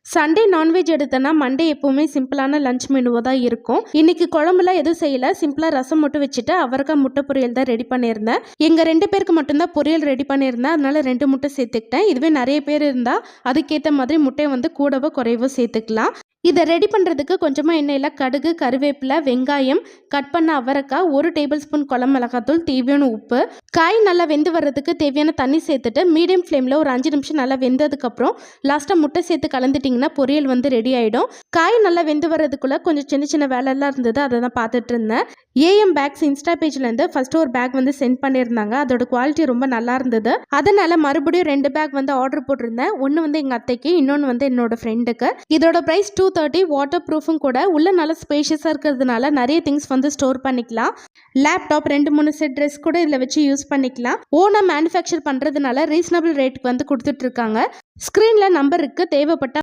Sunday non veg எடுத்தேன்னா Monday எப்போவுமே சிம்பிளான லஞ்ச் மெனுவாக தான் இருக்கும். இன்னைக்கு குழம்புலாம் எதுவும் செய்யல, சிம்பிளாக ரசம் மட்டும் வச்சுட்டு அவரைக்காய் முட்டை பொரியல் தான் ரெடி பண்ணியிருந்தேன். எங்கள் 2 பேருக்கு மட்டும்தான் பொரியல் ரெடி பண்ணியிருந்தேன், அதனால 2 முட்டை சேர்த்துக்கிட்டேன். இதுவே நிறைய பேர் இருந்தால் அதுக்கேற்ற மாதிரி முட்டையை வந்து கூடவோ குறைவோ சேர்த்துக்கலாம். இதை ரெடி பண்ணுறதுக்கு கொஞ்சமாக எண்ணெயில் கடுகு, கருவேப்பிலை, வெங்காயம், கட் பண்ண அவரைக்காய், 1 டேபிள் ஸ்பூன் குழம்பு மிளகாத்தூள், தேவையான உப்பு, காய் நல்லா வெந்து வர்றதுக்கு தேவையான தண்ணி சேர்த்துட்டு மீடியம் ஃப்ளேமில் ஒரு 5 நிமிஷம் நல்லா வெந்ததுக்கப்புறம் லாஸ்ட்டாக முட்டை சேர்த்து கலந்துட்டிங்கன்னா பொரியல் வந்து ரெடி ஆகிடும். காய் நல்லா வெந்து வர்றதுக்குள்ளே கொஞ்சம் சின்ன சின்ன வேலையெல்லாம் இருந்தது, அதை தான் பார்த்துட்டு இருந்தேன். ஏஎம் பேக்ஸ் இன்ஸ்டா பேஜ்லேருந்து ஃபஸ்ட்டு ஒரு பேக் வந்து சென்ட் பண்ணியிருந்தாங்க. அதோட குவாலிட்டி ரொம்ப நல்லா இருந்தது. அதனால் மறுபடியும் 2 பேக் வந்து ஆர்டர் போட்டிருந்தேன். ஒன்று வந்து எங்கள் அத்தைக்கு, இன்னொன்று வந்து என்னோட ஃப்ரெண்டுக்கு. இதோட ப்ரைஸ் 230, வாட்டர் ப்ரூஃபும் கூட. உள்ள நல்லா ஸ்பேஷியஸாக இருக்கிறதுனால நிறைய திங்ஸ் வந்து ஸ்டோர் பண்ணிக்கலாம். லேப்டாப், 2-3 செட் ட்ரெஸ் கூட இதில் வச்சு யூஸ் பண்ணிக்கலாம். ஓனாக மேனுஃபேக்சர் பண்ணுறதுனால ரீசனபிள் ரேட்டுக்கு வந்து கொடுத்துட்ருக்காங்க. ஸ்க்ரீனில் நம்பர் இருக்குது, தேவைப்பட்ட